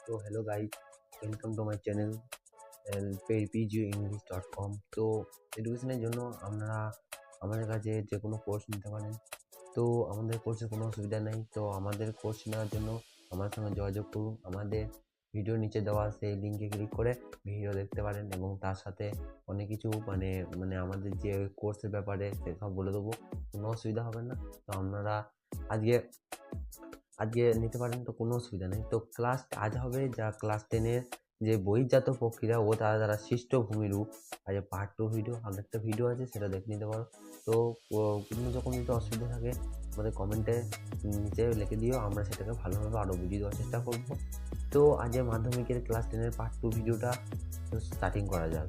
তো hello guys, welcome to my channel pguenglish.com। তো এডুকেশনের জন্য আপনারা আমাদের কাছে যে কোনো কোর্স নিতে পারেন। তো আমাদের কোর্সে কোনো অসুবিধা নেই। তো আমাদের কোর্স নেওয়ার জন্য আমার সঙ্গে যোগাযোগ করুন। আমাদের ভিডিও নিচে দেওয়া সেই লিঙ্কে ক্লিক করে ভিডিও দেখতে পারেন এবং তার সাথে অনেক কিছু মানে মানে আমাদের যে কোর্সের ব্যাপারে সেসব বলে দেবো। কোনো অসুবিধা হবে না। তো আপনারা আজকে আজকে নিতে পারেন, তো কোনো অসুবিধা নেই। তো ক্লাস আজ হবে যা ক্লাস 10-এর যে বহির্জাত প্রক্রিয়া ও তারা দ্বারা সৃষ্ট ভূমিরূপ, আর যে পার্ট 2 ভিডিও আমাদের একটা ভিডিও আছে, সেটা দেখে নিতে পারো। তো কোনো যখন যদি অসুবিধা থাকে আমাদের কমেন্টে নিচে লিখে দিও, আমরা সেটাকে ভালোভাবে আরও বুঝিয়ে দেওয়ার চেষ্টা করব। তো আজ মাধ্যমিকের ক্লাস 10-এর পার্ট 2 ভিডিওটা স্টার্টিং করা যাক।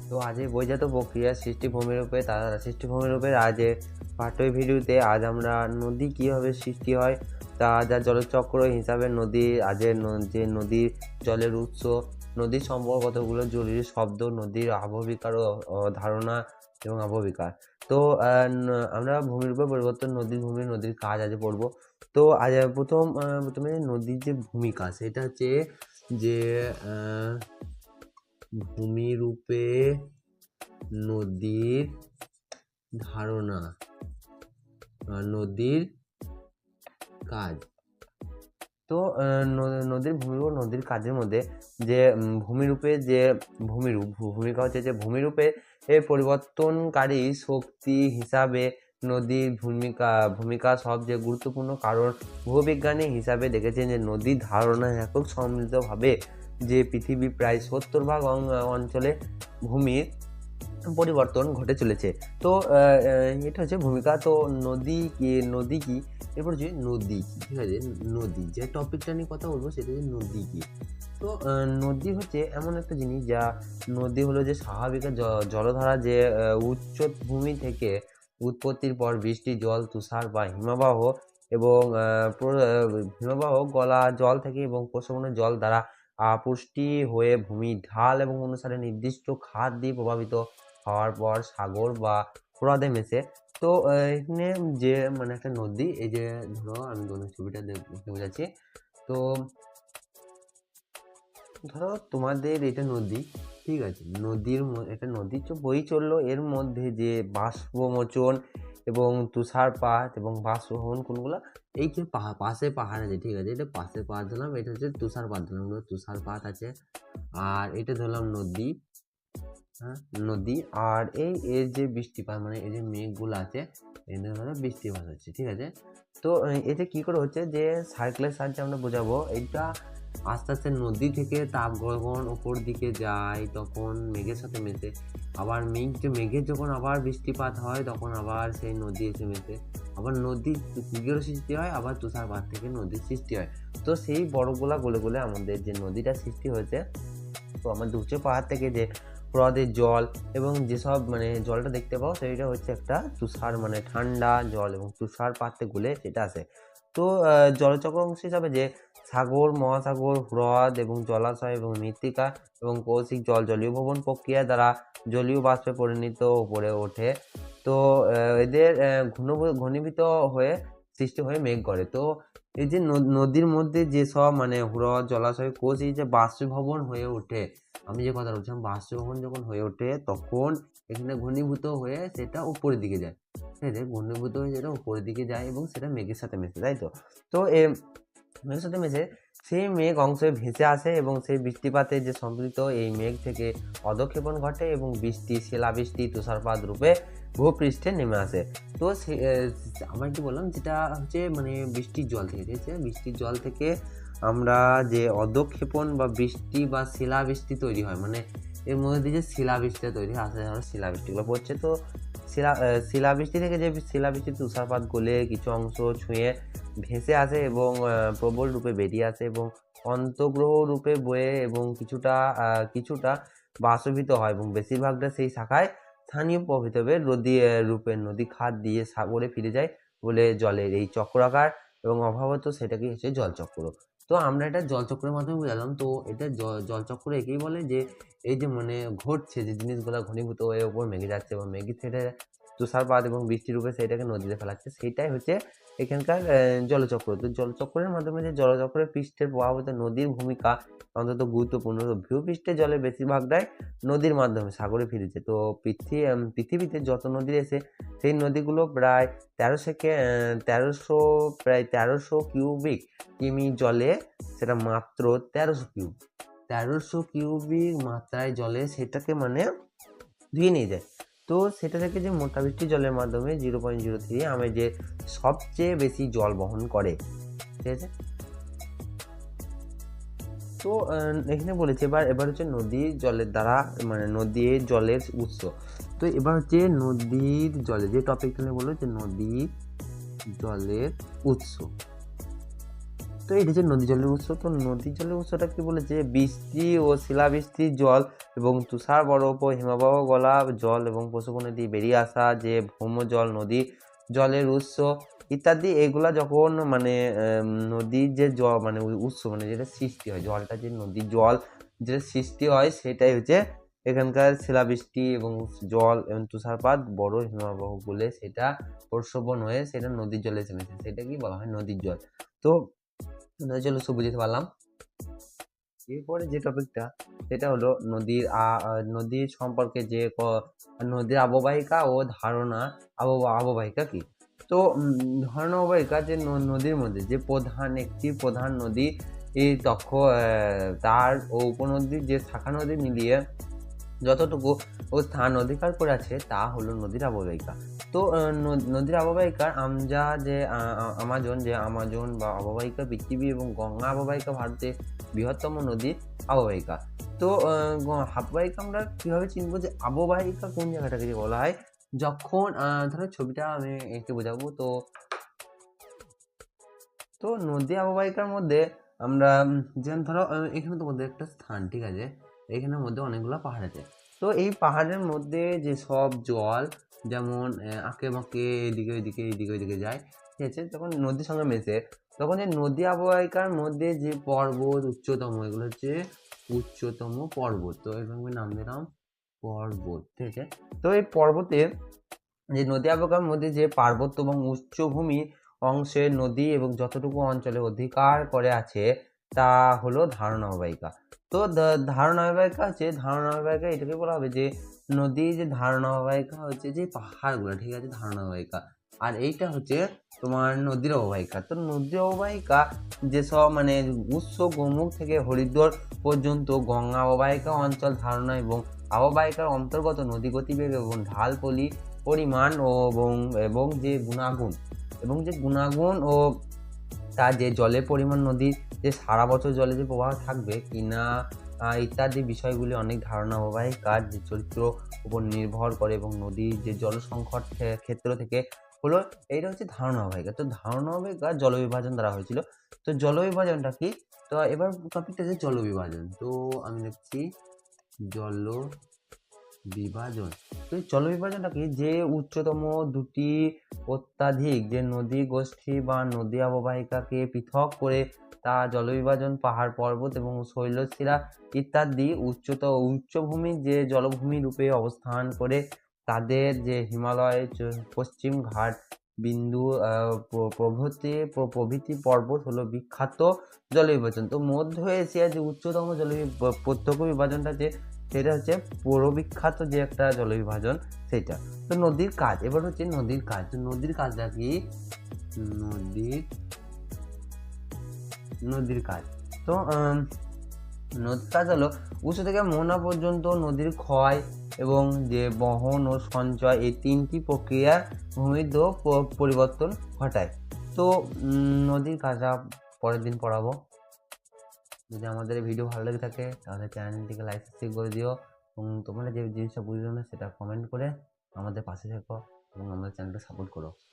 তো আজ এই বহির্জাত প্রক্রিয়া সৃষ্টি ভূমিরূপে তারা সৃষ্টি ভূমিরূপের আজ পার্ট 2 ভিডিওতে আজ আমরা নদী কীভাবে সৃষ্টি হয় তা যা জলচক্র হিসাবে নদী যে নদীর জলের উৎস, নদীর সম্পর্ক কতগুলো জরুরি শব্দ, নদীর আবহবিকার ও ধারণা এবং আবহবিকার। তো আমরা ভূমিরূপে পরিবর্তন, নদীর ভূমি, নদীর কাজ আজ পড়ব। তো আজ প্রথমে নদীর যে ভূমিকা সেটা হচ্ছে যে ভূমিরূপে নদীর ধারণা, নদীর কাজ। তো নদীর ভূমিরূপ, নদীর কাজের মধ্যে যে ভূমিরূপে যে ভূমিকা হচ্ছে যে ভূমিরূপে এর পরিবর্তনকারী শক্তি হিসাবে নদীর ভূমিকা সবচেয়ে গুরুত্বপূর্ণ, কারণ ভূবিজ্ঞানী হিসাবে দেখেছেন যে নদীর ধারণা একক সম্মিলিতভাবে যে পৃথিবী প্রায় 70% অঞ্চলে ভূমির পরিবর্তন ঘটে চলেছে। তো এটা হচ্ছে ভূমিকা। তো নদী কি এরপর যে নদী কি, ঠিক আছে, নদী যে টপিকটা নিয়ে কথা বলবো সেটা হচ্ছে নদী কি। তো নদী হচ্ছে এমন একটা জিনিস যা নদী হলো যে স্বাভাবিক জলধারা যে উচ্চভূমি থেকে উৎপত্তির পর বৃষ্টি জল, তুষার বা হিমবাহ এবং হিমবাহ গলা জল থেকে এবং প্রশমনের জল দ্বারা পুষ্টি হয়ে ভূমির ঢাল এবং অনুসারে নির্দিষ্ট খাত দিয়ে প্রভাবিত হওয়ার পর সাগর বা হ্রদে মেশে। তো এখানে যে মানে একটা নদী, এই যে ধরো আমি ছবিটা দেখতে বোঝাচ্ছি। তো ধরো তোমাদের এটা নদী, ঠিক আছে, একটা নদী বই চললো, এর মধ্যে যে বাষ্পমোচন এবং তুষারপাত এবং বাষ্পভবন কোনগুলো, এই যে পাশে পাহাড় আছে, ঠিক আছে, এটা পাশে পাহাড় ধরলাম, এটা হচ্ছে তুষারপাত ধরলাম, তুষারপাত আছে। আর এটা ধরলাম নদী, হ্যাঁ নদী। আর এর যে বৃষ্টিপাত মানে এই যে মেঘগুলো আছে এদের দ্বারা বৃষ্টিপাত হচ্ছে, ঠিক আছে। তো এতে কি করে হচ্ছে যে সার্কেলের সাহায্যে আমরা বোঝাবো। এইটা আস্তে আস্তে নদী থেকে তাপ যখন ওপর দিকে যায় তখন মেঘের সাথে মেশে, আবার মেঘের যখন আবার বৃষ্টিপাত হয় তখন আবার সেই নদী এসে মেশে, আবার নদীর মেঘেরও সৃষ্টি হয়, আবার তুষারপাত থেকে নদীর সৃষ্টি হয়। তো সেই বরফগুলা গলে গলে আমাদের যে নদীটা সৃষ্টি হয়েছে। তো আমাদের উঁচু পাহাড় থেকে যে হ্রদের জল এবং যেসব মানে জলটা দেখতে পাও সেইটা হচ্ছে একটা তুষার মানে ঠান্ডা জল এবং তুষারপাতে গলে সেটা আসে। তো জলচক্র অংশ হিসাবে যে সাগর, মহাসাগর, হ্রদ এবং জলাশয় এবং মৃত্তিকা এবং কৌশিক জল জলীয় ভবন প্রক্রিয়া দ্বারা জলীয় বাষ্পে পরিণত উপরে ওঠে। তো এদের ঘনীভূত হয়ে সৃষ্টি হয়ে মেঘ করে। তো এই যে নদীর মধ্যে যেসব মানে হ্রদ, জলাশয়, কোষ, এই যে বাষ্পীভবন হয়ে ওঠে, আমি যে কথা বলছিলাম, বাষ্পীভবন যখন হয়ে ওঠে তখন এখানে ঘনীভূত হয়ে সেটা উপরের দিকে যায়, ঠিক আছে, ঘনীভূত হয়ে যেটা উপরের দিকে যায় এবং সেটা মেঘের সাথে মেশে, তাই তো। তো মেঘের সাথে মেশে সেই মেঘ অংশে ভেসে আসে এবং সেই বৃষ্টিপাতে যে সম্মিলিত এই মেঘ থেকে অধঃক্ষেপণ ঘটে এবং শিলাবৃষ্টি, তুষারপাত রূপে ভূপৃষ্ঠে নেমে আসে। তো আমরা কি বললাম, যেটা হচ্ছে মানে বৃষ্টির জল থেকে, ঠিক আছে, বৃষ্টির জল থেকে আমরা যে অধঃক্ষেপণ বা বৃষ্টি বা শিলাবৃষ্টি তৈরি হয়, মানে এর মধ্যে দিয়ে যে শিলাবৃষ্টিটা তৈরি হয়, আসলে শিলাবৃষ্টিগুলো পড়ছে। তো শিলাবৃষ্টি থেকে যে শিলাবৃষ্টি তুষারপাত গলে কিছু অংশ ছুঁয়ে ভেসে আসে এবং প্রবল রূপে বেরিয়ে আসে এবং অন্তর্গ্রহ রূপে বয়ে এবং কিছুটা বাষ্পীভূত হয় এবং বেশিরভাগটা সেই শাখায় স্থানীয় প্রবাহিত হবে নদী খাত দিয়ে সাগরে ফিরে যায় বলে জলের এই চক্রাকার এবং অভাবত সেটাকে হচ্ছে জলচক্র। তো আমরা এটা জলচক্রের মাধ্যমে বুঝালাম। তো এটা জলচক্র একেই বলে যে এই যে মানে ঘটছে যে জিনিসগুলো ঘনীভূত হয়ে ওপর মেঘে যাচ্ছে বা মেঘে ছেড়ে তুষারপাত এবং বৃষ্টির রূপে সেটাকে নদীতে ফেলাচ্ছে, সেইটাই হচ্ছে এখানকার জলচক্র। তো জলচক্রের মাধ্যমে যে জলচক্রের পৃষ্ঠের প্রভাবিত নদীর ভূমিকা অন্তত গুরুত্বপূর্ণ। তো ভূপৃষ্ঠে জলে বেশিরভাগটাই নদীর মাধ্যমে সাগরে ফিরেছে। তো পৃথিবীতে যত নদী এসে সেই নদীগুলো প্রায় 1300 কিউবিক কিমি জলে, সেটা মাত্র 1300 কিউবিক মাত্রায় জলে সেটাকে মানে ধুয়ে নিয়ে যায়। তো সেটা থেকে যে মোটা বৃষ্টির জলের মাধ্যমে 0.03 আমি যে সবচেয়ে বেশি জল বহন করে, ঠিক আছে। তো এখানে বলেছে এবার হচ্ছে নদীর জলের দ্বারা মানে নদীর জলের উৎস। তো এবার হচ্ছে নদীর জলে যে টপিকটা নিয়ে বললো যে নদীর জলের উৎস। তো এটা হচ্ছে নদী জলের উৎস। তো নদী জলের উৎসটা কি বলেছে, বৃষ্টি ও শিলাবৃষ্টির জল এবং তুষার বরফ ও হিমবাহ গলা জল এবং পশুবন দিয়ে বেরিয়ে আসা যে ভৌমজল নদী জলের উৎস ইত্যাদি, এগুলা যখন মানে নদীর যে জল মানে উৎস মানে যেটা সৃষ্টি হয়, জলটা যে নদীর জল যেটা সৃষ্টি হয় সেটাই হচ্ছে এখানকার শিলাবৃষ্টি এবং জল এবং তুষারপাত বড় হিমবাহ বলে সেটা প্রস্রবণ হয়ে সেটা নদীর জলে জমেছে, সেটা কি বলা হয় নদীর জল। তো নদীর জল উৎস বুঝতে পারলাম। এরপরে যে টপিকটা সেটা হলো নদীর সম্পর্কে যে নদীর অববাহিকা ও ধারণা। অববাহিকা কি? তো ধারণা অববাহিকা যে নদীর মধ্যে যে একটি প্রধান নদী এই তার ও উপনদীর যে শাখা নদী মিলিয়ে যতটুকু ও স্থান অধিকার করে আছে তা হলো নদীর অববাহিকা। তো নদীর অববাহিকার আমাজন বা অববাহিকা পৃথিবী এবং গঙ্গা অববাহিকা ভারতের বৃহত্তম নদীর অববাহিকা। তো অববাহিকা আমরা কিভাবে চিনবো যে অববাহিকা কোন জায়গাটাকে বলা হয়, যখন ধরো ছবিটা আমি এঁকে বোঝাবো। তো নদী অববাহিকার মধ্যে আমরা যেমন ধরো এখানে তোমাদের একটা স্থান, ঠিক আছে, এখানের মধ্যে অনেকগুলো পাহাড় আছে। তো এই পাহাড়ের মধ্যে যে সব জল যেমন আঁকে বাঁকে এদিকে যায়, ঠিক আছে, যখন নদীর সঙ্গে মেশে তখন এই নদী অববাহিকার মধ্যে যে পর্বত উচ্চতম, এগুলো হচ্ছে উচ্চতম পর্বত। তো এভাবে নাম দিলাম পর্বত, ঠিক আছে। তো এই পর্বতে যে নদী অববাহিকার মধ্যে যে পার্বত্য এবং উচ্চভূমি অংশে নদী এবং যতটুকু অঞ্চলে অধিকার করে আছে তা হলো ধারণা অববাহিকা। তো ধারণা অববাহিকা এটাকে বলা হবে যে নদীর যে ধারণা অববাহিকা হচ্ছে যে পাহাড়গুলো, ঠিক আছে, ধারণা অববাহিকা। আর এইটা হচ্ছে তোমার নদীর অববাহিকা। তো নদীর অববাহিকা যেসব মানে উৎস গোমুখ থেকে হরিদ্বার পর্যন্ত গঙ্গা অববাহিকা অঞ্চল ধারণা এবং অববাহিকার অন্তর্গত নদী গতিবেগ এবং ঢাল পরিমাণ এবং যে গুণাগুণ ও তার যে জলের পরিমাণ, নদীর যে সারা বছর জলে যে প্রবাহ থাকবে কিনা ইত্যাদি বিষয়গুলি অনেক ধারণা অববাহিকার যে চরিত্র উপর নির্ভর করে এবং নদীর যে জল সংকট ক্ষেত্র থেকে হলো এইটা হচ্ছে ধারণা অববাহিকা। তো ধারণা অববাহিকা জলবিভাজন দ্বারা হয়েছিল। তো জলবিভাজনটা কি? তো এবার টপিকটা হচ্ছে জলবিভাজন। তো আমি লিখছি জল বিভাজন। তো এই জলবিভাজনটা কি, যে উচ্চতম দুটি অত্যাধিক যে নদী গোষ্ঠী বা নদী অববাহিকাকে পৃথক করে তা জলবিভাজন, পাহাড় পর্বত এবং শৈলশিরা ইত্যাদি উচ্চভূমি যে জলভূমি রূপে অবস্থান করে তাদের যে হিমালয় পশ্চিম ঘাট বিন্দু প্রভৃতি পর্বত হলো বিখ্যাত জলবিভাজন। তো মধ্য এশিয়ার যে উচ্চতম প্রত্যক্ষ বিভাজনটা যে সেটা হচ্ছে বিখ্যাত যে একটা জলবিভাজন সেটা। তো নদীর কাজ, এবার হচ্ছে নদীর কাজ। তো নদীর কাজটা কি? নদীর কাজ তো নদীর কাজ হলো উৎস থেকে মোহনা পর্যন্ত নদীর ক্ষয় এবং যে বহন ও সঞ্চয়, এই তিনটি প্রক্রিয়া ভূমির পরিবর্তন ঘটায়। তো নদীর কাজটা পরের দিন পড়াবো। যদি আমাদের ভিডিও ভালো লেগে থাকে তাহলে চ্যানেলটিকে লাইক সাবস্ক্রাইব করে দিও এবং তোমরা যে জিনিসটা বুঝলো না সেটা কমেন্ট করে আমাদের পাশে থেকো এবং আমাদের চ্যানেলটা সাপোর্ট করো।